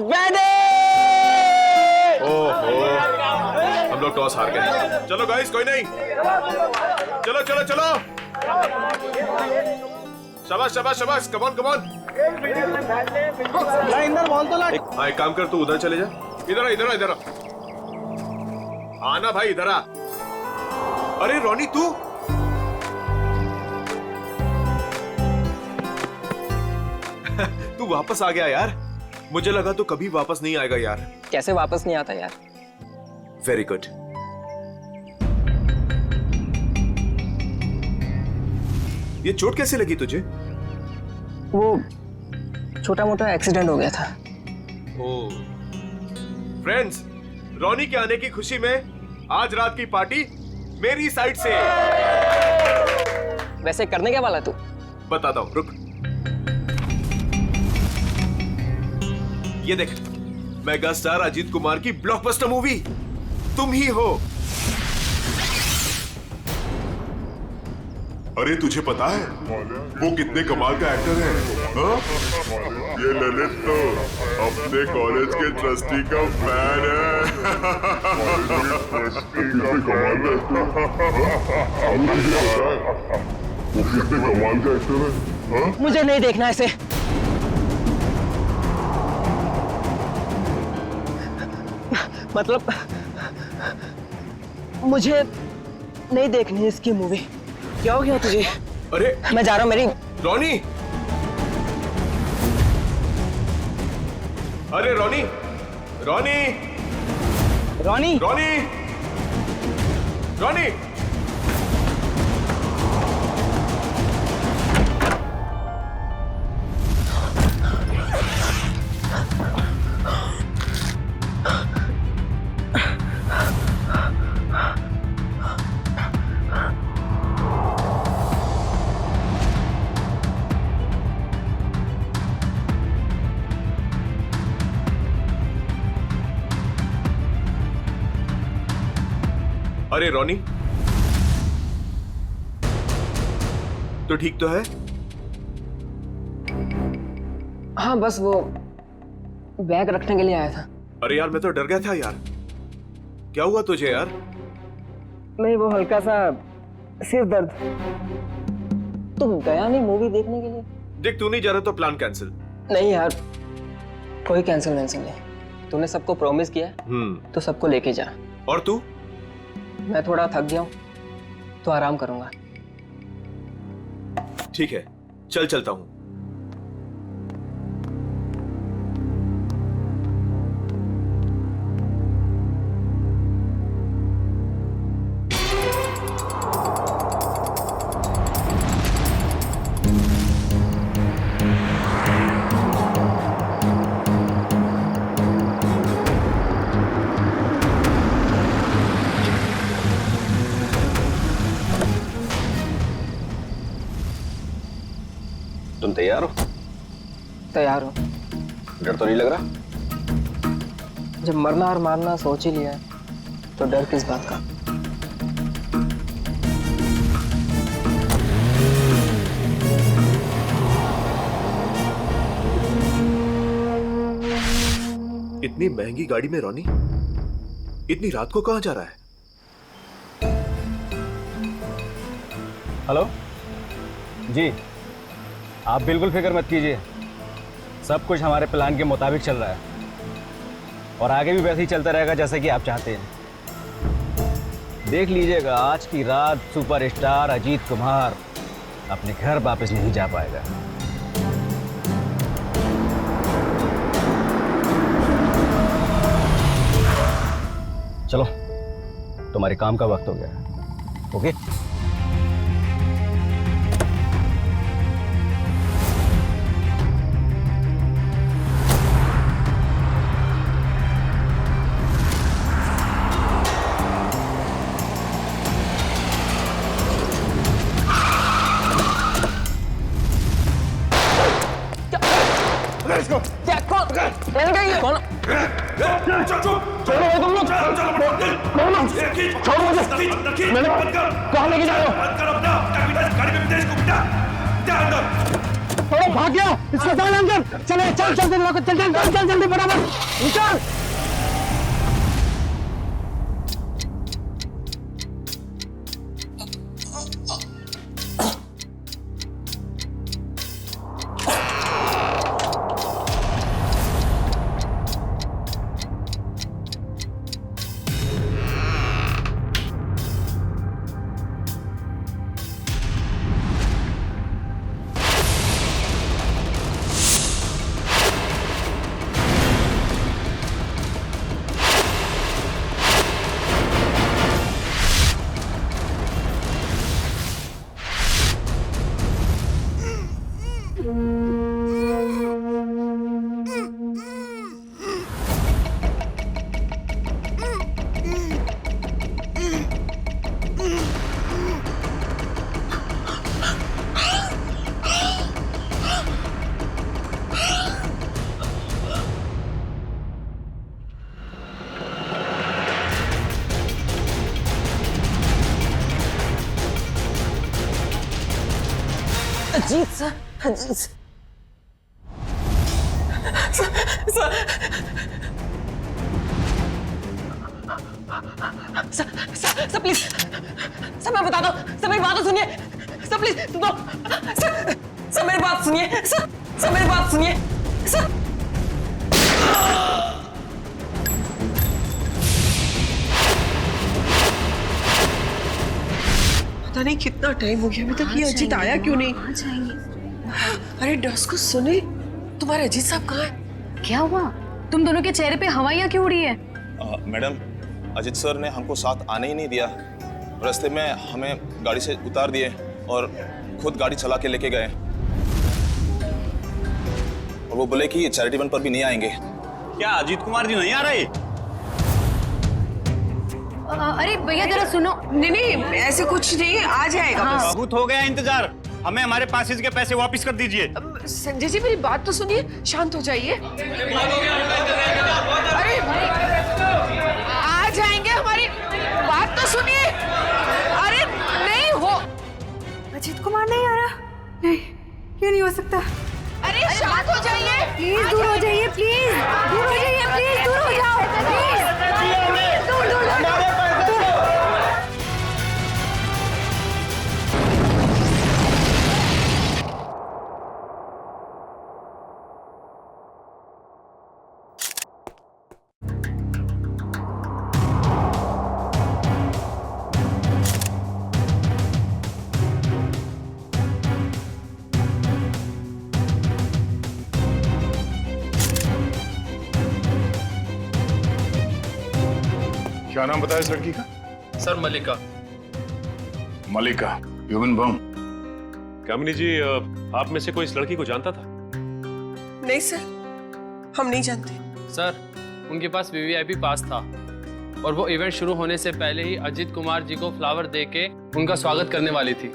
Wedding. ओहो, हम लोग टॉस हार गए। चलो गाइस, कोई नहीं, चलो चलो चलो, शाबाश शाबाश शाबाश, come on come on. Inder ball तो ला। हाँ, एक काम कर, तू उधर चले जा। इधर आ, इधर आ, इधर आ। आना भाई, इधर आ। अरे रोनी, तू तू वापस आ गया यार। मुझे लगा तू कभी वापस नहीं आएगा यार। कैसे वापस नहीं आता यार? Very good. ये चोट कैसे लगी तुझे? वो छोटा मोटा एक्सीडेंट हो गया था। ओह। फ्रेंड्स, रोनी के आने की खुशी में आज रात की पार्टी मेरी साइड से। वैसे करने क्या वाला तू? बताता हूं, रुक। ये देख, मेगा स्टार अजीत कुमार की ब्लॉकबस्टर मूवी तुम ही हो। अरे तुझे पता है वो कितने कमाल का एक्टर है? हाँ? ये ललित तो अपने कॉलेज के ट्रस्टी का फैन है। कितने कमाल का वो कितने कमाल का एक्टर है? हाँ? मुझे नहीं देखना ऐसे। मतलब मुझे नहीं देखनी इसकी मूवी। क्या हो गया तुझे? अरे मैं जा रहा हूँ। मेरी रोनी, अरे रोनी, रोनी, रोनी, रोनी, रोनी। अरे रोनी, तो ठीक तो है? हाँ बस वो बैग रखने के लिए आया था। अरे यार, मैं तो डर गया था यार। क्या हुआ तुझे यार? नहीं, वो हल्का सा सिर दर्द। तुम गया नहीं मूवी देखने के लिए? देख, तू नहीं जा रहा तो प्लान कैंसिल। नहीं यार, कोई कैंसिल वैंसिल नहीं। तूने सबको प्रॉमिस किया है, तो सबको लेके जा। और तू? मैं थोड़ा थक गया हूँ तो आराम करूंगा। ठीक है, चल चलता हूं। तुम तैयार हो? तैयार हो? डर तो नहीं लग रहा? जब मरना और मारना सोच ही लिया है तो डर किस बात का? इतनी महंगी गाड़ी में रोनी इतनी रात को कहां जा रहा है? हेलो जी, आप बिल्कुल फिक्र मत कीजिए, सब कुछ हमारे प्लान के मुताबिक चल रहा है और आगे भी वैसे ही चलता रहेगा जैसे कि आप चाहते हैं। देख लीजिएगा, आज की रात सुपरस्टार अजीत कुमार अपने घर वापस नहीं जा पाएगा। चलो, तुम्हारे काम का वक्त हो गया। ओके? कौन? छोड़ो तुम लोग, छोड़ो मुझे। मैंने कहाँ लेके जा रहे हो? छोड़ो भाग गया, इसको डाल अंदर। चले चल जल्दी लोग, चल चल चल जल्दी बराबर निकल। Ajit sir, Ajit sir please sir, मैं बता दो सर, मेरी बात तो सुनिए सर, प्लीज सुनो सर, मेरी बात सुनिए सर, मेरी बात सुनिए सर। पता नहीं कितना टाइम हो गया अभी तक ये अजीत आया क्यों नहीं? अरे डस्को सुने, तुम्हारे अजीत साहब कहाँ हैं? क्या हुआ? तुम दोनों के चेहरे पे हवाइयाँ क्यों उड़ी है? मैडम, अजीत सर ने हमको साथ आने ही नहीं दिया। रास्ते में हमें गाड़ी से उतार दिए और खुद गाड़ी चला के लेके गए। और वो बोले कि चैरिटी वन पर भी नहीं आएंगे। क्या अजीत कुमार जी नहीं आ रहे? अरे भैया जरा सुनो। नहीं नहीं, ऐसे कुछ नहीं, आ जाएगा बस। बहुत हो गया इंतजार, हमें हमारे पासेज के पैसे वापस कर दीजिए। संजय जी मेरी बात तो सुनिए, शांत हो जाइए। अरे आ जाएंगे, हमारी बात तो सुनिए। अरे नहीं हो, अजीत कुमार नहीं आ रहा? नहीं, ये नहीं हो सकता। अरे शांत हो जाइए, प्लीज दूर हो जाइए, प्लीज दूर हो जाइए, प्लीज दूर हो जाओ, प्लीज दूर दूर दूर। क्या नाम बताया इस लड़की का? सर मलिका। मलिका, ह्यूमन बम। कामिनी जी, आप में से कोई इस लड़की को जानता था? नहीं सर, हम नहीं जानते। सर, उनके पास वीवीआईपी पास था और वो इवेंट शुरू होने से पहले ही अजीत कुमार जी को फ्लावर देके उनका स्वागत करने वाली थी।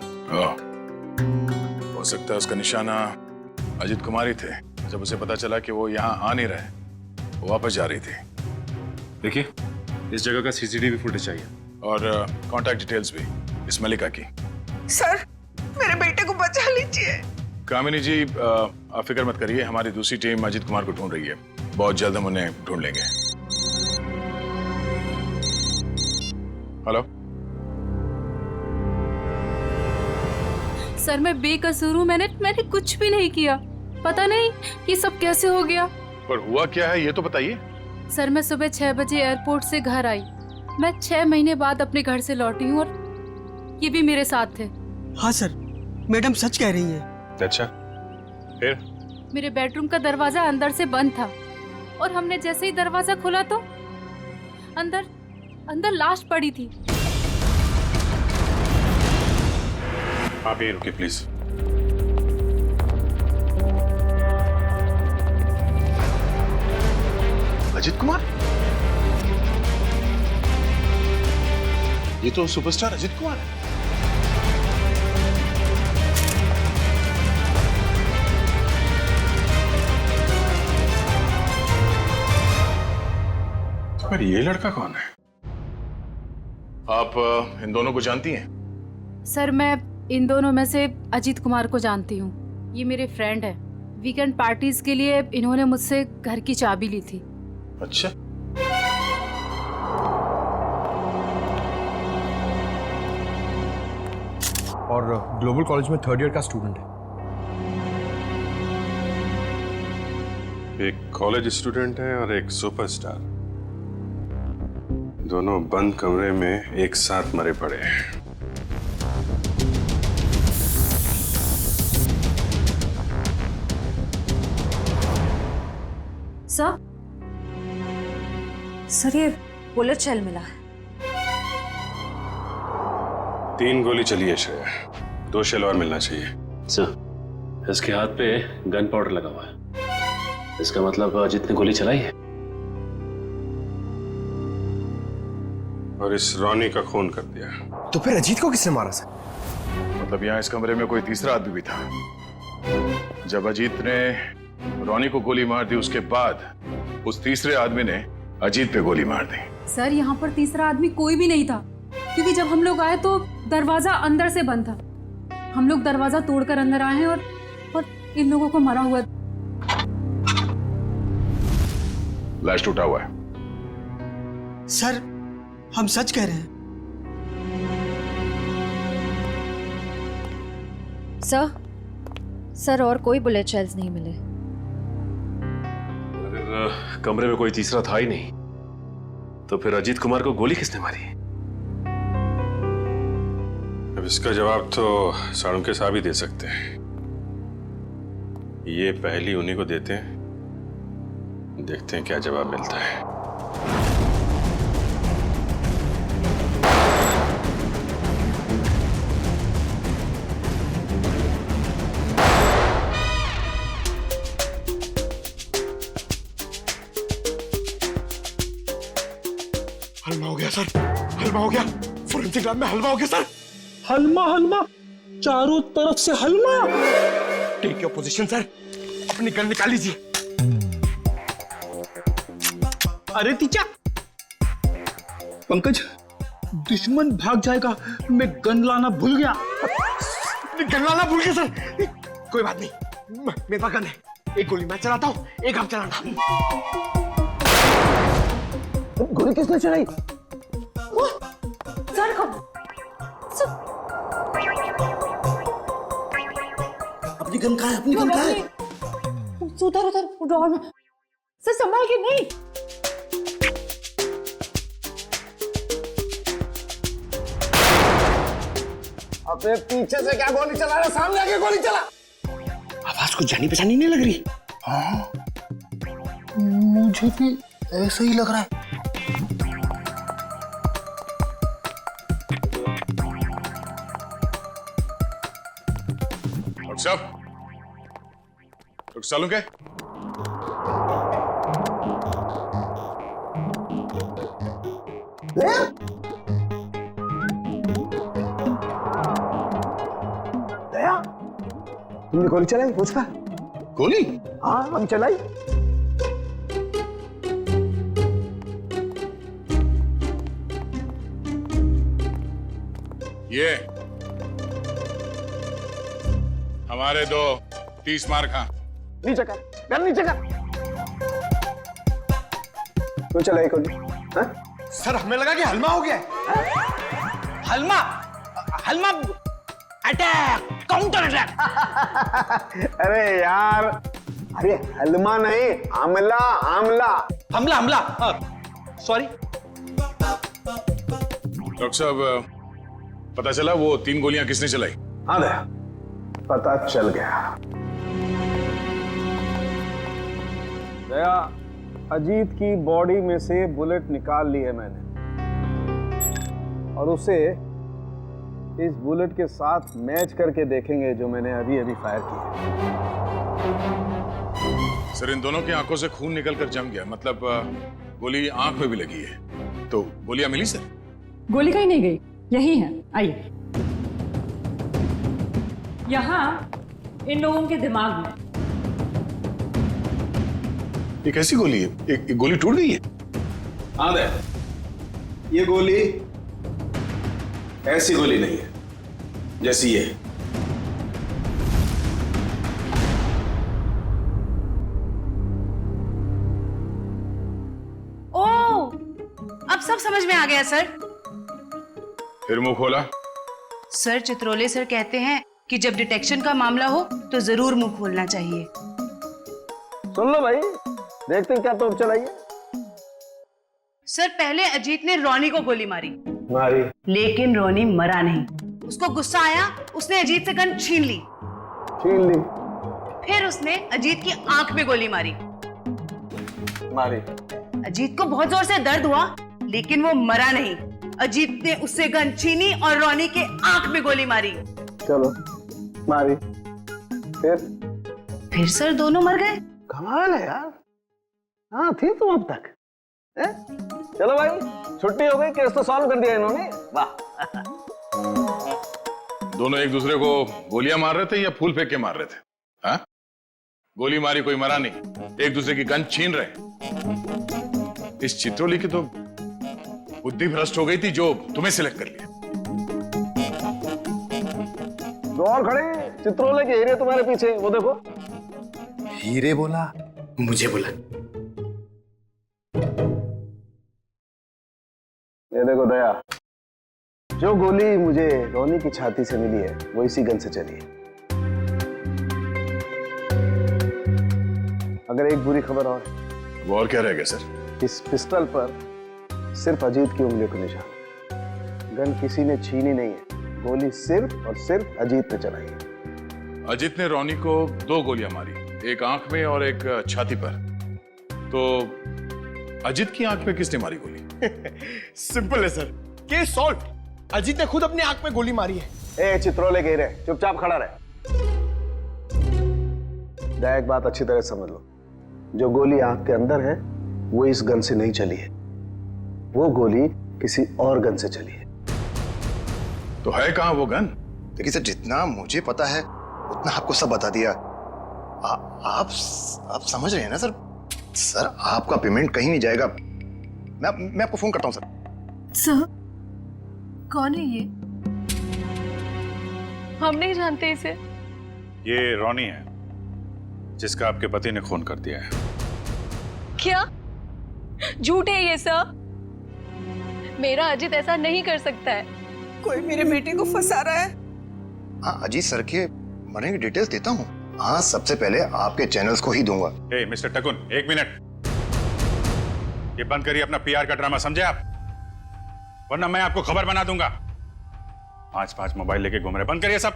हो सकता है उसका निशाना अजीत कुमार ही थे। जब उसे पता चला कि वो यहाँ आ नहीं रहे, वो वापस जा रही थी। देखिए, इस जगह का सीसीटीवी फुटेज चाहिए और कांटेक्ट डिटेल्स भी इस मलिका की। सर मेरे बेटे को बचा लीजिए। कामिनी जी, आप फिक्र मत करिए, हमारी दूसरी टीम अजीत कुमार को ढूंढ रही है। बहुत जल्द हम उन्हें ढूंढ लेंगे। हेलो सर, मैं बेकसूर हूँ, मैंने कुछ भी नहीं किया। पता नहीं ये सब कैसे हो गया। पर हुआ क्या है ये तो बताइए। सर, मैं सुबह 6 बजे एयरपोर्ट से घर आई। मैं 6 महीने बाद अपने घर से लौटी हूँ और ये भी मेरे साथ थे। हाँ सर, मैडम सच कह रही है। अच्छा, फिर? मेरे बेडरूम का दरवाजा अंदर से बंद था और हमने जैसे ही दरवाजा खोला तो अंदर लाश पड़ी थी। आप यहीं रुकिए प्लीज। अजीत कुमार? ये तो सुपरस्टार अजीत कुमार है। पर ये लड़का कौन है? आप इन दोनों को जानती हैं? सर, मैं इन दोनों में से अजीत कुमार को जानती हूँ। ये मेरे फ्रेंड है। वीकेंड पार्टीज के लिए इन्होंने मुझसे घर की चाबी ली थी। अच्छा, और ग्लोबल कॉलेज में 3rd ईयर का स्टूडेंट है। एक कॉलेज स्टूडेंट है और एक सुपरस्टार, दोनों बंद कमरे में एक साथ मरे पड़े हैं। सर ये बुलेट शेल मिला है। 3 गोली चली है श्रेया, 2 शेल और मिलना चाहिए। सर, इसके हाथ पे गन पाउडर लगा हुआ है। इसका मतलब अजीत ने गोली चलाई है। और इस रॉनी का खून कर दिया। तो फिर अजीत को किसने मारा सर? मतलब यहाँ इस कमरे में कोई तीसरा आदमी भी था। जब अजीत ने रॉनी को गोली मार दी, उसके बाद उस तीसरे आदमी ने अजीत पे गोली मार दी। सर यहाँ पर तीसरा आदमी कोई भी नहीं था, क्योंकि जब हम लोग आए तो दरवाजा अंदर से बंद था। हम लोग दरवाजा तोड़कर अंदर आए हैं और इन लोगों को मरा हुआ। लाश टूटा हुआ है। सर हम सच कह रहे हैं। सर और कोई बुलेट शेल्स नहीं मिले। अगर कमरे में कोई तीसरा था ही नहीं, तो फिर अजीत कुमार को गोली किसने मारी? अब इसका जवाब तो साळुंखे साहब ही दे सकते हैं। ये पहली उन्हीं को देते हैं, देखते हैं क्या जवाब मिलता है। हलवा हो गया सर, हलवा हो गया। फोरेंसिक लैब में हलवा हो गया सर। हलमा हलमा, चारों तरफ से हलमा। टेक योर पोजीशन सर, अपनी गन निकाल लीजिए। अरे तीचा, पंकज दुश्मन भाग जाएगा, मैं गन लाना भूल गया। गन लाना भूल गया सर। कोई बात नहीं, मेरे पास गन है। एक गोली मैं चलाता हूँ, एक आप चलाना। गोली किसने चलाई? अपनी गन कहाँ है? अपनी गन कहाँ है? उधर ड्रॉअर में। सर संभाल के। नहीं अपने पीछे से क्या गोली चला रहा? सामने आके गोली चला। आवाज कुछ जानी पहचानी नहीं लग रही। हाँ, मुझे भी ऐसा ही लग रहा है। डॉक्टर साळुंखे, दया, तुमने गोली चलाई मुझ पर? गोली? हाँ हम चलाई। ये हमारे 2 30 मार खा। नीचे कर, गन नीचे कर। तो चलाई गोली? हाँ? सर हमें लगा कि हलवा हो गया है। हलमा, हलमा अटैक, काउंटर अटैक। अरे यार, अरे हलमा नहीं, आमला आमला। हमला हमला, सॉरी। डॉक्टर साहब, पता चला वो 3 गोलियां किसने चलाई? हाँ दया, पता चल गया। दया, अजीत की बॉडी में से बुलेट निकाल ली है मैंने, और उसे इस बुलेट के साथ मैच करके देखेंगे जो मैंने अभी अभी फायर की है। सर, इन दोनों की आंखों से खून निकलकर जम गया, मतलब गोली आंख में भी लगी है। तो गोलियां मिली सर? गोली कहीं नहीं गई, यही है। आइए, यहाँ इन लोगों के दिमाग में। ये कैसी गोली है? एक गोली टूट गई है? हाँ दे, ये गोली ऐसी गोली नहीं है जैसी ये। सब समझ में आ गया सर। फिर मुंह खोला। सर चित्रोले सर कहते हैं कि जब डिटेक्शन का मामला हो तो जरूर मुंह खोलना चाहिए। सुन लो भाई, देखते हैं क्या तोप चलाइए। सर पहले अजीत ने रोनी को गोली मारी, लेकिन रोनी मरा नहीं। उसको गुस्सा आया, उसने अजीत से गन छीन ली। फिर उसने अजीत की आंख में गोली मारी। अजीत को बहुत जोर से दर्द हुआ, लेकिन वो मरा नहीं। अजीत ने उससे गन छीनी और रोनी के आंख में गोली मारी। चलो मारी। फिर सर दोनों मर गए। कमाल है यार। हाँ थी तुम अब तक। चलो भाई, छुट्टी हो गई, केस तो सॉल्व कर दिया इन्होंने। वाह। दोनों एक दूसरे को गोलियां मार रहे थे या फूल फेंक के मार रहे थे? हाँ? गोली मारी, कोई मरा नहीं, एक दूसरे की गन छीन रहे। इस चित्रोली की तो बुद्धि भ्रष्ट हो गई थी जो तुम्हें सिलेक्ट कर लिया। दो और खड़े, चित्रोले के हीरे तुम्हारे पीछे, वो देखो। हीरे बोला, मुझे बोला। ये देखो दया, जो गोली मुझे रोनी की छाती से मिली है वो इसी गन से चली है। अगर एक बुरी खबर और है। वो और क्या रह गया सर? इस पिस्टल पर सिर्फ अजीत की उंगलियों का निशान। गन किसी ने छीनी नहीं है, गोली सिर्फ और सिर्फ अजीत ने चलाई है। अजीत ने रोनी को 2 गोलियां मारी, एक आंख में और एक छाती पर। तो अजीत की आंख में किसने मारी गोली? सिंपल है सर, केस सॉल्व। अजीत ने खुद अपनी आंख में गोली मारी है। ए चित्रोले के हीरे, चुपचाप खड़ा रहे। दया, एक बात अच्छी तरह समझ लो, जो गोली आंख के अंदर है वो इस गन से नहीं चली है, वो गोली किसी और गन से चली है। तो है कहां वो गन? देखिए सर, जितना मुझे पता है उतना आपको सब बता दिया। आप समझ रहे हैं ना सर? सर आपका पेमेंट कहीं नहीं जाएगा। मैं आपको फोन करता हूं सर। कौन है ये? हम नहीं जानते इसे। ये रोनी है जिसका आपके पति ने खून कर दिया है। क्या झूठ है ये सब? मेरा अजीत ऐसा नहीं कर सकता है। कोई मेरे बेटे को फंसा रहा है। हाँ, अजीत सर के मरने की डिटेल्स देता हूँ। हाँ, सबसे पहले आपके चैनल्स को ही दूंगा। ए, मिस्टर टकुन, 1 मिनट। ये बंद करिए अपना पीआर का ड्रामा, समझे आप? वरना मैं आपको खबर बना दूंगा। 5 मोबाइल लेके घूम रहे, बंद करिए सब।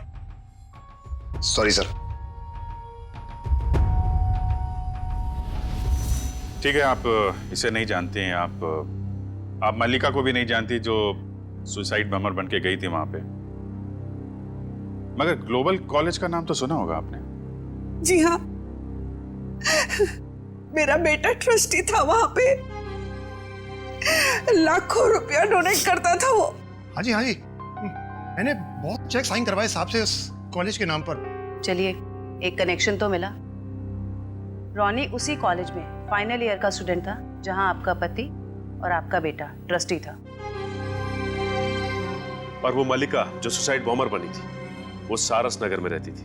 Sorry sir. ठीक है, आप इसे नहीं जानते हैं, आप मल्लिका को भी नहीं जानती जो सुसाइड बमर बन के गई थी वहां पे। मगर ग्लोबल कॉलेज का नाम तो सुना होगा आपने। जी हाँ, मेरा बेटा ट्रस्टी था वहां पे, लाखों रुपया डोनेट करता था वो। हाँ जी, मैंने बहुत चेक साइन करवाए साहब से उस कॉलेज के नाम पर। चलिए, एक कनेक्शन तो मिला। रोनी उसी कॉलेज में फाइनल ईयर का स्टूडेंट था जहां आपका पति और आपका बेटा ट्रस्टी था। और वो मल्लिका जो सुसाइड बॉम्बर बनी थी, वो सारस नगर में रहती थी।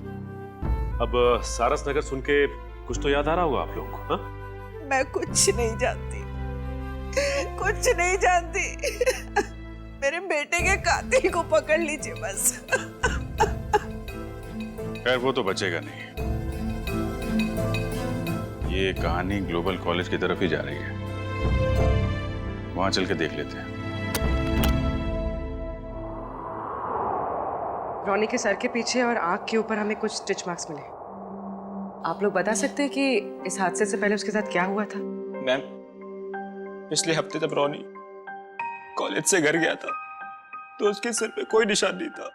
अब सारस नगर सुन के कुछ तो याद आ रहा होगा आप लोगों को। हाँ? मैं कुछ नहीं जानती, कुछ नहीं जानती। मेरे बेटे के कातिल को पकड़ लीजिए बस। खैर, वो तो बचेगा नहीं। ये कहानी ग्लोबल कॉलेज की तरफ ही जा रही है, वहां चल के देख लेते हैं। रोनी के सर के पीछे और आंख के ऊपर हमें कुछ स्टिच मार्क्स मिले। आप लोग बता सकते हैं कि इस हादसे से पहले उसके साथ क्या हुआ था? मैम, पिछले हफ्ते जब रोनी कॉलेज से घर गया था तो उसके सिर पे कोई निशान नहीं था।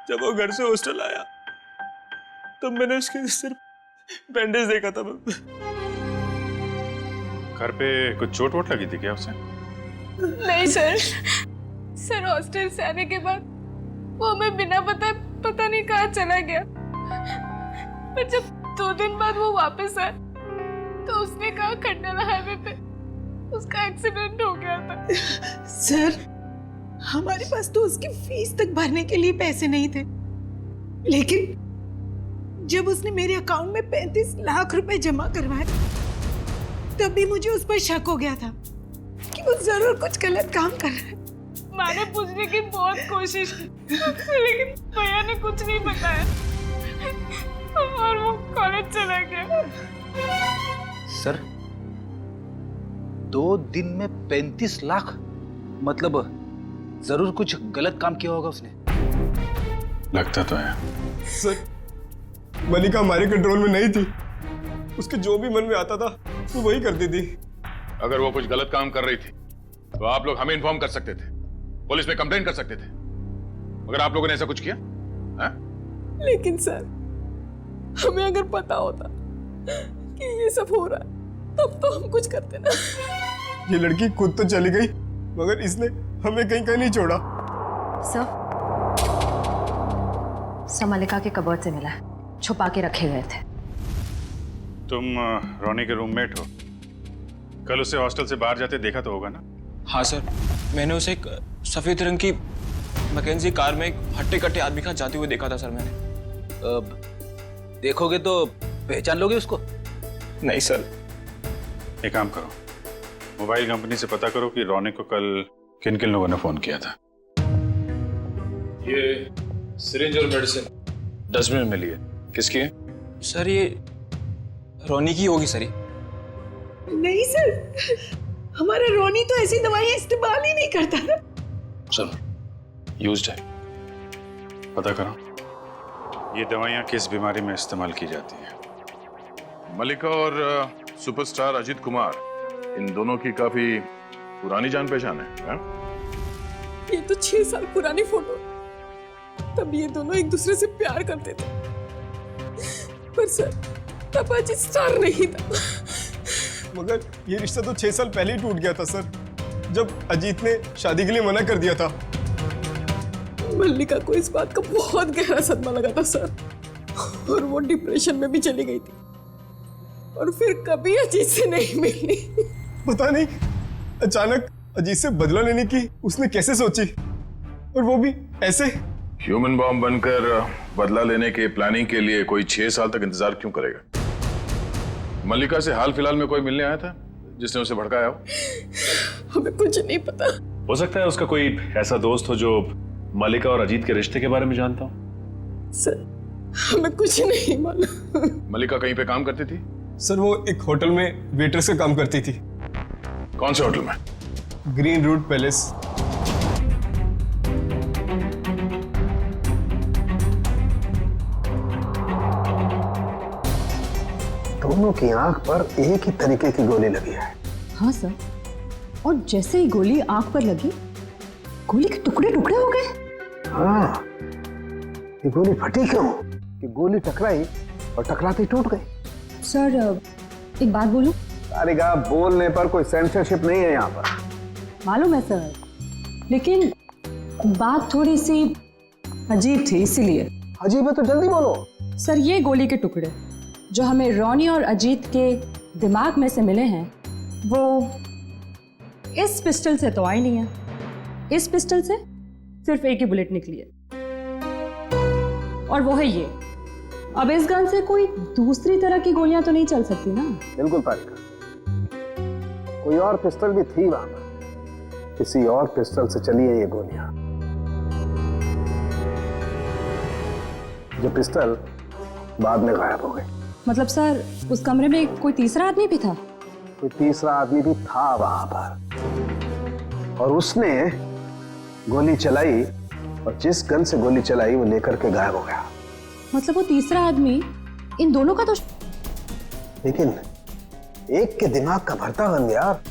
जब वो घर से हॉस्टल आया तब मैंने उसके सिर बैंडेज देखा था। घर पे कुछ चोट वोट लगी थी क्या उसे? नहीं सर हॉस्टल से आने के बाद वो हमें बिना पता नहीं कहाँ चला गया। पर जब 2 दिन बाद वो वापस आया तो उसने कहा खंडाला हाईवे पे उसका एक्सीडेंट हो गया था। सर, हमारे पास तो उसकी फीस तक भरने के लिए पैसे नहीं थे, लेकिन जब उसने मेरे अकाउंट में 35 लाख रुपए जमा करवाए तब भी मुझे उस पर शक हो गया था कि वो जरूर कुछ गलत काम कर रहा है। मैंने पूछने की बहुत कोशिश की लेकिन भैया ने कुछ नहीं बताया और वो कॉलेज चला गया। सर 2 दिन में 35 लाख, मतलब जरूर कुछ गलत काम किया होगा उसने। लगता तो है। सर मलिका हमारे कंट्रोल में नहीं थी, उसके जो भी मन में आता था वो वही करती थी। अगर वो कुछ गलत काम कर रही थी तो आप लोग हमें इन्फॉर्म कर सकते थे, पुलिस में कंप्लेंट कर सकते थे, मगर आप लोगों ने ऐसा कुछ किया है? लेकिन सर हमें अगर पता होता कि ये सब हो रहा है तब तो हम कुछ करते ना। ये लड़की खुद तो चली गई मगर इसने हमें कहीं नहीं छोड़ा। सर मलिका के कबर्ड से मिला है, छुपा के रखे गए थे। तुम रोनी के रूममेट हो, कल उसे हॉस्टल से बाहर जाते देखा तो होगा ना? हाँ सर, मैंने उसे एक सफेद रंग की मैकेंजी कार में एक हट्टे कट्टे आदमी के साथ जाते हुए देखा था सर मैंने। देखोगे तो पहचान लोगे उसको? नहीं सर। एक काम करो, मोबाइल कंपनी से पता करो कि रोनी को कल किन किन लोगों ने फोन किया था। ये सिरिंज और मेडिसिन डस्टबिन में लिए, किसकी है? सर ये रोनी की होगी सर। नहीं सर, हमारा रोनी तो ऐसी दवाइयां इस्तेमाल ही नहीं करता था। चलो यूज्ड है, पता करो ये दवाइयां किस बीमारी में इस्तेमाल की जाती है। मलिका और सुपरस्टार अजीत कुमार, इन दोनों की काफी पुरानी जान पहचान है? ये तो 6 साल पुरानी फोटो, तब ये दोनों एक दूसरे से प्यार करते थे, पर सर तब अजीत स्टार नहीं था। मगर ये रिश्ता तो 6 साल पहले ही टूट गया था सर, जब अजीत ने शादी के लिए मना कर दिया था। मल्लिका को इस बात का बहुत गहरा सदमा लगा था सर, और वो डिप्रेशन में भी चली गई थी और फिर कभी अजीत से नहीं मिली। पता नहीं अचानक अजीत से बदला लेने की उसने कैसे सोची, और वो भी ऐसे। ह्यूमन बॉम्ब बनकर बदला लेने के प्लानिंग के लिए कोई 6 साल तक इंतजार क्यों करेगा? मल्लिका से हाल फिलहाल में कोई मिलने आया था जिसने उसे भड़काया हो? हमें कुछ नहीं पता। हो सकता है उसका कोई ऐसा दोस्त हो जो मल्लिका और अजीत के रिश्ते के बारे में जानता हो। सर हमें कुछ नहीं मालूम। मल्लिका कहीं पे काम करती थी? सर वो एक होटल में वेट्रेस का काम करती थी। कौन से होटल में? Green route palace. दोनों की आंख पर एक ही तरीके की गोली लगी है। हाँ सर, और जैसे ही गोली आंख पर लगी, गोली के टुकड़े टुकड़े हो गए। हाँ, ये गोली फटी क्यों? कि गोली टकराई और टकराती टूट गई। सर एक बात बोलूं? सारिका, बोलने पर कोई सेंसरशिप नहीं है यहाँ पर। मालूम है सर, लेकिन बात थोड़ी सी अजीब थी, इसीलिए। अजीब है तो जल्दी बोलो। सर ये गोली के टुकड़े जो हमें रोनी और अजीत के दिमाग में से मिले हैं, वो इस पिस्टल से तो आई नहीं है। इस पिस्टल से सिर्फ एक ही बुलेट निकली है, और वो है ये। अब इस गन से कोई दूसरी तरह की गोलियां तो नहीं चल सकती ना? बिल्कुल पारिका, कोई और पिस्टल भी थी वहां पर, किसी और पिस्टल से चली है ये गोलियां। जो पिस्टल बाद में गायब हो गई। मतलब सर उस कमरे में कोई तीसरा आदमी भी था? कोई तीसरा आदमी भी था वहां पर, और उसने गोली चलाई, और जिस गन से गोली चलाई वो लेकर के गायब हो गया। मतलब वो तीसरा आदमी इन दोनों का तो। लेकिन एक के दिमाग का भरता गन यार,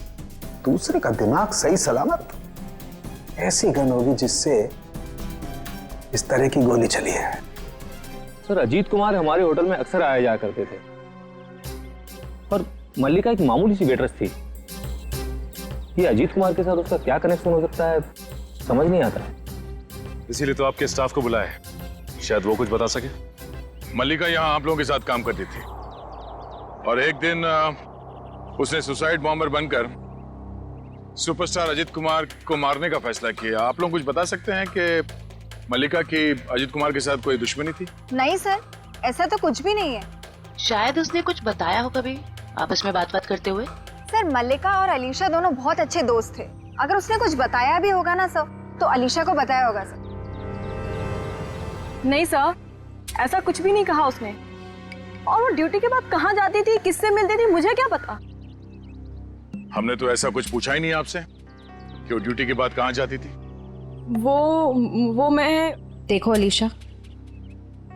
दूसरे का दिमाग सही सलामत। ऐसी गन होगी जिससे इस तरह की गोली चली है। सर अजीत कुमार हमारे होटल में अक्सर आया जाया करते थे, और मल्लिका एक मामूली सी वेट्रेस थी। ये अजीत कुमार के साथ उसका क्या कनेक्शन हो सकता है, समझ नहीं आता है। इसीलिए तो आपके स्टाफ को बुलाया है, शायद वो कुछ बता सके। मल्लिका यहाँ आप लोगों के साथ काम करती थी, और एक दिन उसने सुसाइड बॉम्बर बनकर सुपरस्टार अजीत कुमार को मारने का फैसला किया। आप लोग कुछ बता सकते हैं कि मल्लिका की अजीत कुमार के साथ कोई दुश्मनी थी? नहीं सर, ऐसा तो कुछ भी नहीं है। शायद उसने कुछ बताया हो कभी आपस में बात करते हुए। सर मल्लिका और अलीशा दोनों बहुत अच्छे दोस्त थे। अगर उसने कुछ बताया भी होगा ना सर, तो अलीशा को बताया होगा सर। नहीं सर, ऐसा कुछ भी नहीं कहा उसने। और वो ड्यूटी के बाद कहाँ जाती थी, किससे मिलती थी, मुझे क्या पता। हमने तो ऐसा कुछ पूछा ही नहीं आपसे कि वो ड्यूटी के बाद कहाँ जाती थी। वो मैं। देखो अलीशा,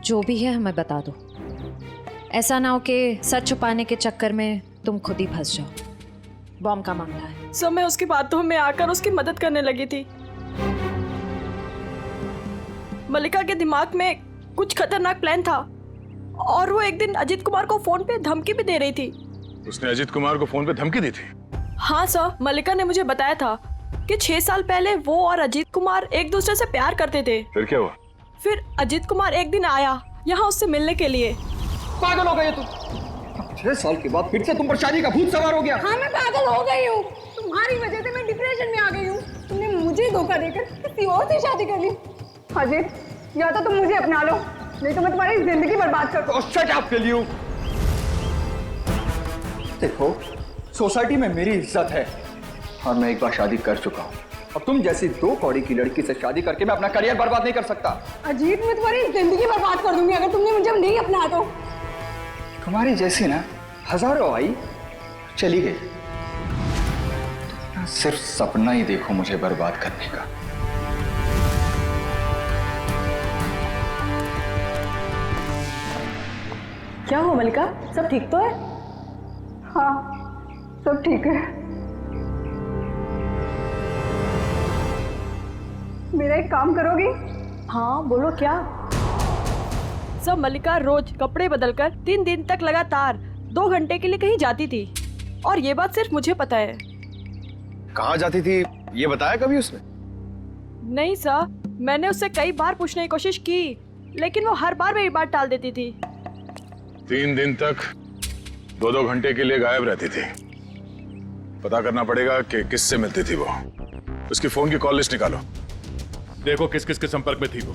जो भी है हमें बता दो। ऐसा ना हो कि सच छुपाने के चक्कर में तुम खुद ही फंस जाओ। बॉम्ब का मामला है। सर मैं उसकी बातों में आकर उसकी मदद करने लगी थी। मल्लिका के दिमाग में कुछ खतरनाक प्लान था और वो एक दिन अजीत कुमार को फोन पे धमकी भी दे रही थी। उसने अजीत कुमार को फोन पे धमकी दी थी? हाँ सर, मल्लिका ने मुझे बताया था कि 6 साल पहले वो और अजीत कुमार एक दूसरे से प्यार करते थे। फिर क्या हुआ? फिर अजीत कुमार एक दिन आया यहाँ उससे मिलने के लिए। पागल हो गई तुम? 6 साल के बाद फिर से तुम पर शादी का भूत सवार हो गया। हाँ मैं पागल हो गई हूँ, तुम्हारी वजह से मैं डिप्रेशन में आ गई हूँ। तुमने मुझे धोखा देकर किसी और से शादी कर ली। अजीत, या तो तुम मुझे अपना लो, नहीं तो मैं तुम्हारी जिंदगी बर्बाद कर दूँ। Shut up will you. देखो, सोसाइटी में मेरी इज्जत है और मैं एक बार शादी कर चुका हूँ। अब तुम जैसी 2 कौड़ी की लड़की से शादी करके मैं अपना करियर बर्बाद नहीं कर सकता। अजीत, मैं तुम्हारी जिंदगी बर्बाद कर दूंगी अगर तुमने मुझे नहीं अपना तो। तुम्हारी जैसी ना हजारों आई, चली गई। तुम सिर्फ सपना ही देखो मुझे बर्बाद करने का। क्या हो मल्लिका, सब ठीक तो है? हाँ सब ठीक है। मेरा एक काम करोगी? हाँ बोलो क्या? सब मल्लिका रोज कपड़े बदलकर 3 दिन तक लगातार 2 घंटे के लिए कहीं जाती थी और ये बात सिर्फ मुझे पता है। कहाँ जाती थी ये बताया कभी उसने? नहीं सर, मैंने उससे कई बार पूछने की कोशिश की लेकिन वो हर बार मेरी बात टाल देती थी। 3 दिन तक 2-2 घंटे के लिए गायब रहती थी। पता करना पड़ेगा कि किससे मिलती थी वो। उसकी फोन की कॉल लिस्ट निकालो, देखो किस किस के संपर्क में थी वो।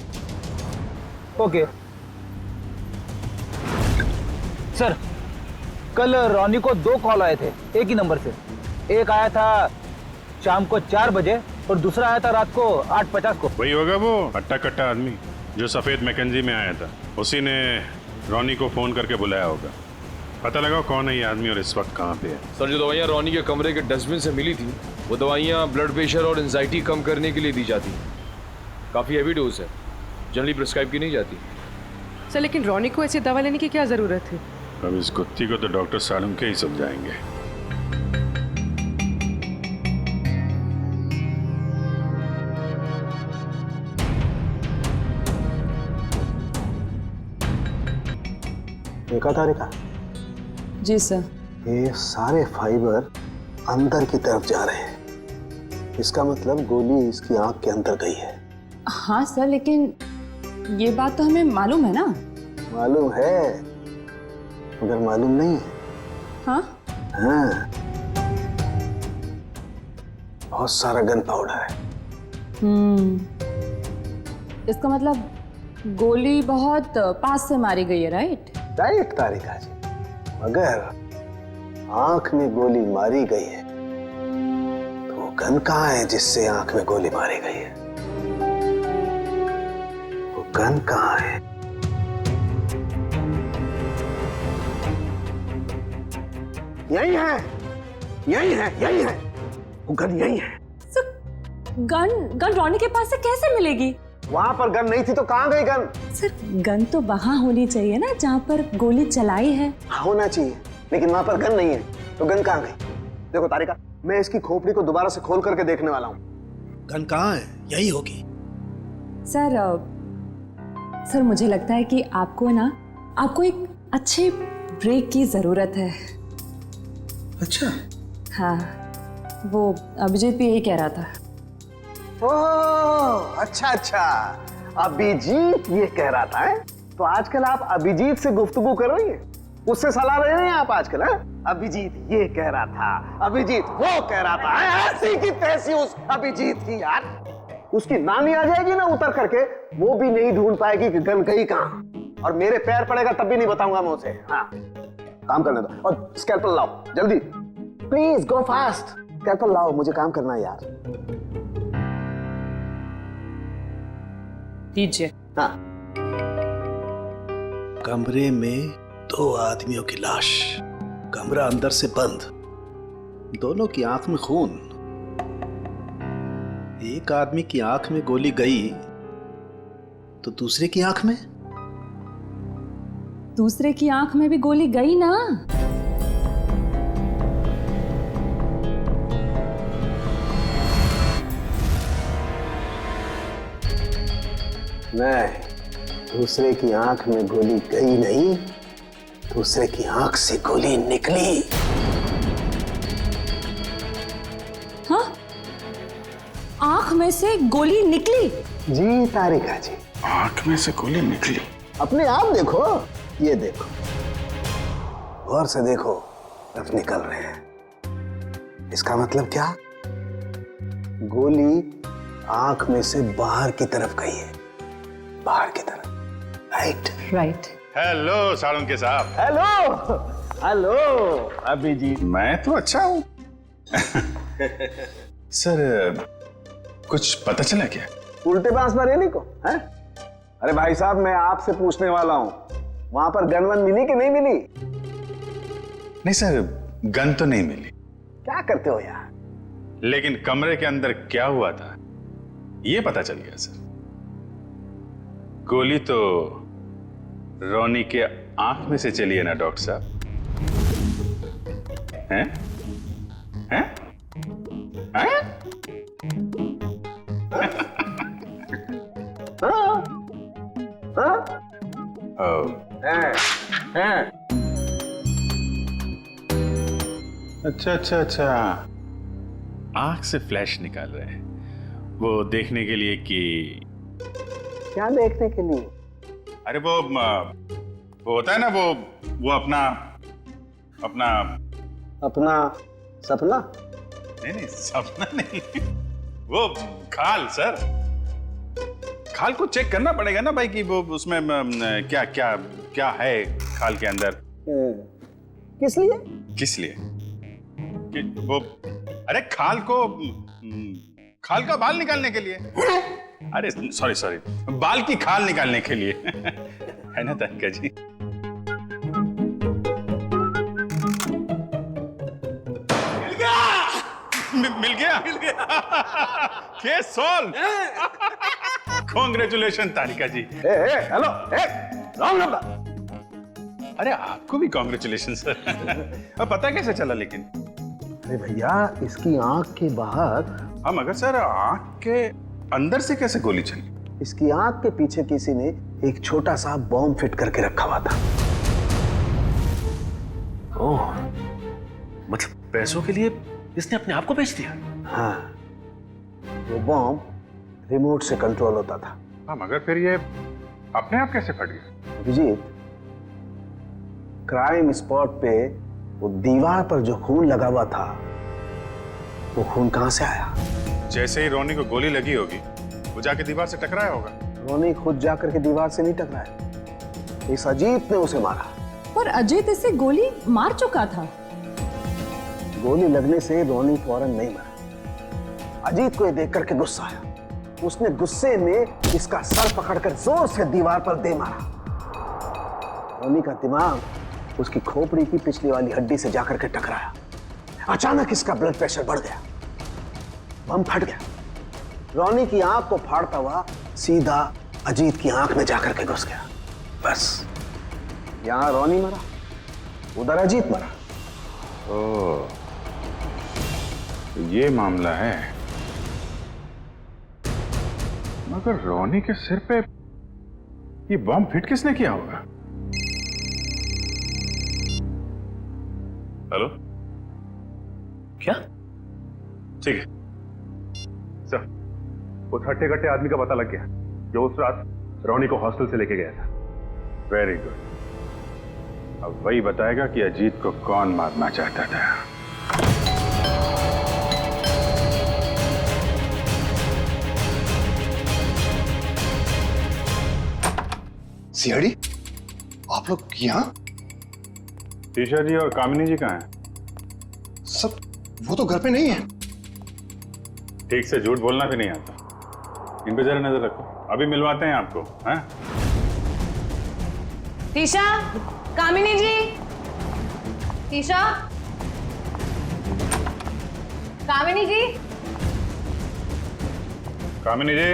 ओके सर, कल रॉनी को 2 कॉल आए थे एक ही नंबर से। एक आया था शाम को 4 बजे और दूसरा आया था रात को 8:50 को। वही होगा वो हट्टा कट्टा आदमी जो सफेद मैकेंजी में आया था। उसी ने रॉनी को फोन करके बुलाया होगा। पता लगाओ कौन है ये आदमी और इस वक्त कहाँ पे है। सर, जो दवाइयाँ रॉनी के कमरे के डस्टबिन से मिली थी वो दवाइयाँ ब्लड प्रेशर और एंजाइटी कम करने के लिए दी जाती हैं। काफ़ी हैवी डोज है, जनरली प्रिस्क्राइब की नहीं जाती। सर लेकिन रॉनी को ऐसी दवा लेने की क्या जरूरत है? अब इस कुत्ती को तो डॉक्टर सालम के ही समझाएंगे। देखा तारिका? जी सर। ये सारे फाइबर अंदर की तरफ जा रहे हैं। इसका मतलब गोली इसकी आंख के अंदर गई है। हाँ सर, लेकिन ये बात तो हमें मालूम है ना। मालूम है मगर मालूम नहीं है। हाँ हाँ, बहुत सारा गन पाउडर है। इसका मतलब गोली बहुत पास से मारी गई है, राइट? राइट तारिका जी, मगर आंख में गोली मारी गई है तो गन कहाँ है जिससे आंख में गोली मारी गई है? वो गन कहाँ है? यही है, यही है, यही है, वो गन यही है। गन रॉनी के पास से कैसे मिलेगी? वहां पर गन नहीं थी तो कहाँ गई गन? सर गन तो वहां होनी चाहिए ना जहाँ पर गोली चलाई है। होना चाहिए, लेकिन वहां पर गन नहीं है तो गन कहाँ गई? देखो तारिका, मैं इसकी खोपड़ी को दोबारा से खोल करके देखने वाला हूँ। गन कहाँ है? यही होगी। सर मुझे लगता है कि आपको एक अच्छे ब्रेक की जरूरत है। अच्छा? हाँ, वो अभिजीत भी यही कह रहा था। ओह अच्छा अच्छा, अभिजीत ये कह रहा था है? तो आजकल आप अभिजीत से गुफ्तगू कर रही हैं, उससे सलाह ले रहे हैं आप आजकल? है अभिजीत ये कह रहा था, अभिजीत वो कह रहा था, ऐसी की तैसी उस अभिजीत की। यार उसकी नानी आ जाएगी ना उतर करके, वो भी नहीं ढूंढ पाएगी कि गन गई कहाँ, और मेरे पैर पड़ेगा तब भी नहीं बताऊंगा मैं उसे। हाँ काम करने दो, और स्कैल्पेल लाओ जल्दी। Please go fast. कैटल लाओ, मुझे काम करना है यार। दीजिए। हाँ। कमरे में 2 आदमियों की लाश, कमरा अंदर से बंद, दोनों की आंख में खून। एक आदमी की आंख में गोली गई तो दूसरे की आंख में? दूसरे की आंख में भी गोली गई ना। नहीं, दूसरे की आंख में गोली गई नहीं, दूसरे की आंख से गोली निकली। हाँ? आंख में से गोली निकली? जी तारिका जी, आंख में से गोली निकली। अपने आप देखो, ये देखो, गौर से देखो, रफ निकल रहे हैं। इसका मतलब क्या? गोली आंख में से बाहर की तरफ गई है, बाहर की तरफ। राइट। हेलो साळुंके साहब। Hello hello Abhijit. मैं तो अच्छा हूँ। सर कुछ पता चला क्या? उल्टे बांस बरेली को है? अरे भाई साहब, मैं आपसे पूछने वाला हूँ, वहां पर गन वन मिली कि नहीं मिली? नहीं सर, गन तो नहीं मिली। क्या करते हो यार? लेकिन कमरे के अंदर क्या हुआ था ये पता चल गया सर। गोली तो रोनी के आंख में से चली है ना डॉक्टर साहब? हैं? हैं? हैं? अच्छा अच्छा अच्छा, आंख से फ्लैश निकाल रहे हैं वो देखने के लिए कि क्या देखने के लिए? अरे वो होता है ना, वो अपना सपना? नहीं सपना नहीं, वो खाल सर, खाल को चेक करना पड़ेगा ना भाई कि वो उसमें क्या क्या क्या है खाल के अंदर। किस लिए? किस लिए? कि वो अरे खाल का बाल निकालने के लिए। अरे सॉरी, बाल की खाल निकालने के लिए है ना तारिका जी? मिल गया case solve. Congratulation Tarika ji. Hello, wrong number. अरे आपको भी कांग्रेचुलेशन सर। अब पता कैसे चला लेकिन? अरे भैया, इसकी आंख के बाहर। हाँ मगर सर, आंख के अंदर से कैसे गोली चली? इसकी आंख के पीछे किसी ने एक छोटा सा बॉम्ब फिट करके रखा हुआ था। ओह, मतलब पैसों के लिए इसने अपने आप को बेच दिया? हाँ, वो बॉम्ब रिमोट से कंट्रोल होता था। हाँ मगर फिर ये अपने आप कैसे फट गया? अभिजीत, क्राइम स्पॉट पे वो दीवार पर जो खून लगा हुआ था, वो खून कहां से आया? जैसे ही रोनी को गोली लगी होगी, वो जाके दीवार से टकराया होगा। रोनी खुद जाकर के दीवार से नहीं टकराया, इस अजीत ने उसे मारा। पर अजीत इसे गोली मार चुका था। गोली लगने से रोनी फौरन नहीं मरा। अजीत को ये देख करके गुस्सा आया, उसने गुस्से में इसका सर पकड़कर जोर से दीवार पर दे मारा। रोनी का दिमाग उसकी खोपड़ी की पिछली वाली हड्डी से जाकर के टकराया। अचानक इसका ब्लड प्रेशर बढ़ गया, बम फट गया। रोनी की आंख को फाड़ता हुआ सीधा अजीत की आंख में जाकर के घुस गया। बस, यहां रोनी मरा, उधर अजीत मरा। ओह, तो ये मामला है। मगर रोनी के सिर पे ये बॉम्ब फिट किसने किया होगा? हेलो, क्या? ठीक है सर, उस हट्टे कट्टे आदमी का पता लग गया जो उस रात रोनी को हॉस्टल से लेके गया था। वेरी गुड, अब वही बताएगा कि अजीत को कौन मारना चाहता था। सीआईडी, आप लोग यहाँ? ईशा जी और कामिनी जी कहाँ हैं? सब वो तो घर पे नहीं है। ठीक से झूठ बोलना भी नहीं आता। इन पे जरा नजर रखो, अभी मिलवाते हैं आपको। हैं? तीशा, कामिनी जी, तीशा, कामिनी जी, कामिनी जी।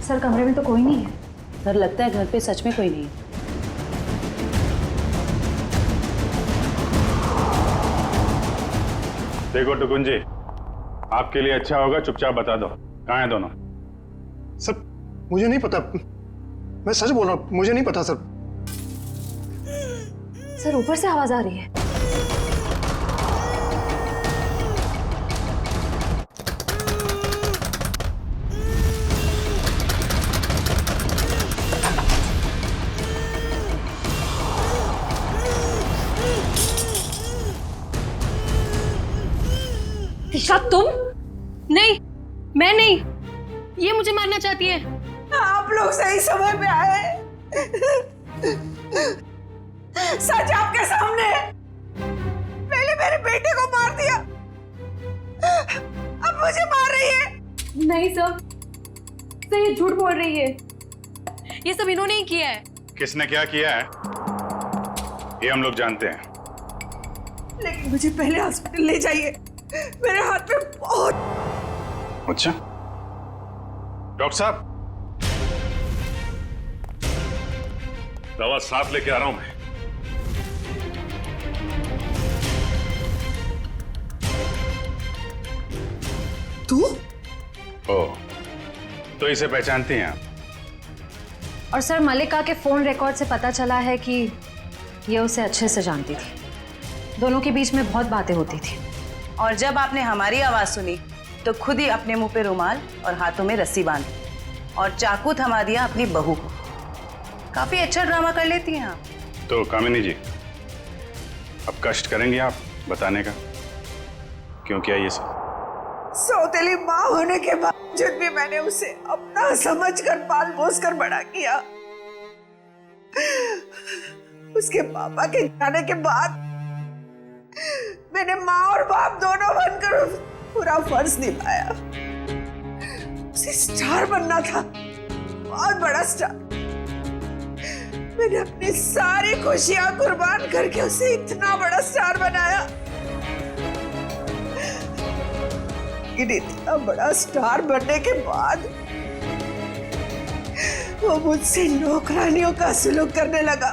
सर कमरे में तो कोई नहीं है। सर लगता है घर पे सच में कोई नहीं है। देखो टुकुन जी, आपके लिए अच्छा होगा चुपचाप बता दो कहाँ हैं दोनों। सर मुझे नहीं पता, मैं सच बोल रहा हूँ, मुझे नहीं पता सर। सर ऊपर से आवाज आ रही है। तीशा तुम? नहीं, मैं नहीं, ये मुझे मारना चाहती है। आप लोग सही समय पे आए। सच आपके सामने है। पहले मेरे बेटे को मार दिया, अब मुझे मार रही है। नहीं सर, ये झूठ बोल रही है। ये सब इन्होंने ही किया है। किसने क्या किया है ये हम लोग जानते हैं। लेकिन मुझे पहले हॉस्पिटल ले जाइए, मेरे हाथ में बहुत। अच्छा डॉक्टर साहब, दवा साथ लेके आ रहा हूं मैं। तू? ओ, तो इसे पहचानती हैं आप? और सर मल्लिका के फोन रिकॉर्ड से पता चला है कि ये उसे अच्छे से जानती थी। दोनों के बीच में बहुत बातें होती थी। और जब आपने हमारी आवाज सुनी तो खुद ही अपने मुंह पे रुमाल और हाथों में रस्सी बांधी और चाकू थमा दिया अपनी बहू को। काफी अच्छा ड्रामा कर लेती हैं आप। तो कामिनी जी, अब कष्ट करेंगे आप बताने का क्यों किया ये सब? सौतेली माँ होने के बावजूद भी मैंने उसे अपना समझकर पाल पोस कर बड़ा किया। उसके पापा के जाने के बाद मैंने माँ और बाप दोनों बनकर पूरा फर्ज निभाया। उसे स्टार बनना था, बहुत बड़ा स्टार। मैंने अपनी सारी खुशियां कुर्बान करके उसे इतना बड़ा स्टार बनाया। लेकिन इतना बड़ा स्टार बनने के बाद वो मुझसे नौकरानियों का सुलूक करने लगा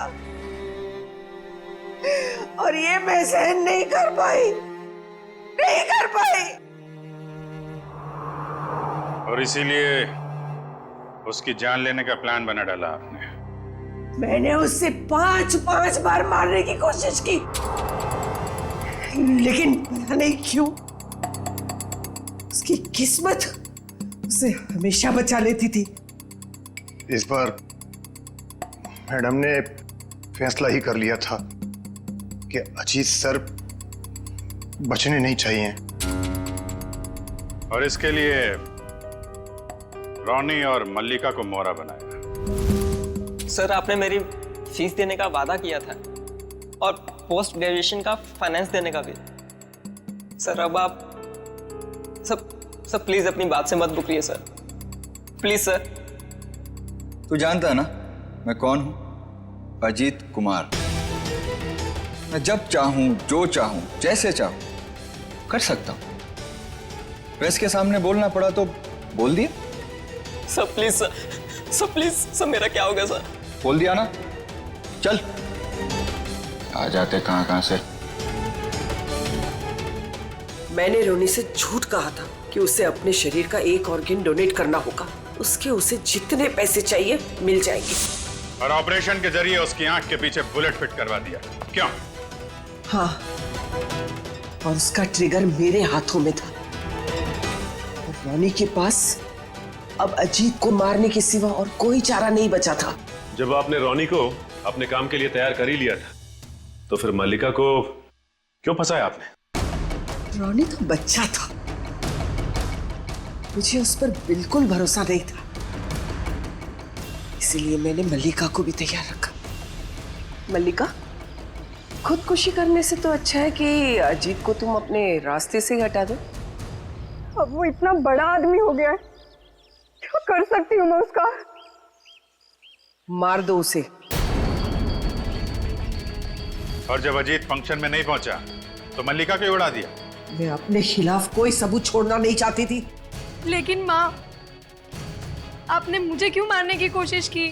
और ये मैं सहन नहीं कर पाई। और इसीलिए उसकी जान लेने का प्लान बना डाला आपने। मैंने उससे पांच बार मारने की कोशिश की, लेकिन पता नहीं क्यों उसकी किस्मत उसे हमेशा बचा लेती थी। इस बार मैडम ने फैसला ही कर लिया था कि अजीत सर बचने नहीं चाहिए। और इसके लिए रोनी और मल्लिका को मोहरा बनाया। सर आपने मेरी फीस देने का वादा किया था और पोस्ट ग्रेजुएशन का फाइनेंस देने का भी। सर अब आप सब प्लीज अपनी बात से मत मुकरिए सर, प्लीज सर। तू जानता है ना मैं कौन हूं? अजीत कुमार। मैं जब चाहूं, जो चाहूं, जैसे चाहूं कर सकता हूं। प्रेस के सामने बोलना पड़ा तो बोल दिया। Sir please sir please sir, मेरा क्या होगा सर? बोल दिया ना, चल। आ जाते कहां से। मैंने रोनी से झूठ कहा था कि उसे अपने शरीर का एक ऑर्गन डोनेट करना होगा। उसके उसे जितने पैसे चाहिए मिल जाएंगे। और ऑपरेशन के जरिए उसकी आंख के पीछे बुलेट फिट करवा दिया। क्यों? हाँ, और उसका ट्रिगर मेरे हाथों में था। और रोनी के पास अब अजीत को मारने के सिवा और कोई चारा नहीं बचा था। जब आपने रोनी को अपने काम के लिए तैयार कर ही लिया था, तो फिर मल्लिका को क्यों फंसाया आपने? रोनी तो बच्चा था, मुझे उस पर बिल्कुल भरोसा नहीं था, इसीलिए मैंने मल्लिका को भी तैयार रखा। मल्लिका, खुदकुशी करने से तो अच्छा है कि अजीत को तुम अपने रास्ते से ही हटा दो। अब वो इतना बड़ा आदमी हो गया है, क्या कर सकती हूँ मैं उसका? मार दो उसे। और जब अजीत फंक्शन में नहीं पहुंचा तो मल्लिका क्यों उड़ा दिया? मैं अपने खिलाफ कोई सबूत छोड़ना नहीं चाहती थी। लेकिन माँ, आपने मुझे क्यों मारने की कोशिश की?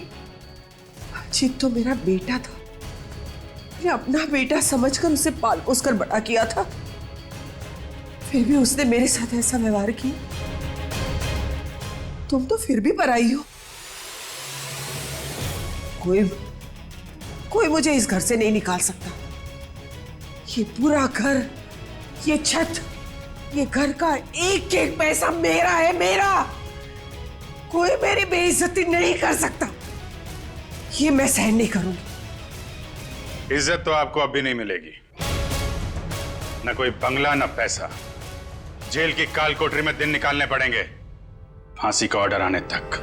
अजीत तो मेरा बेटा था, मैंने अपना बेटा समझकर उसे पाल पोस कर बड़ा किया था, फिर भी उसने मेरे साथ ऐसा व्यवहार किया। तुम तो फिर भी पराई हो। कोई मुझे इस घर से नहीं निकाल सकता। ये पूरा घर, ये छत, ये घर का एक एक पैसा मेरा है, मेरा। कोई मेरी बेइज्जती नहीं कर सकता। ये मैं सहन नहीं करूंगी। इज्जत तो आपको अब भी नहीं मिलेगी। न कोई बंगला न पैसा। जेल की काल कोठरी में दिन निकालने पड़ेंगे, फांसी का ऑर्डर आने तक।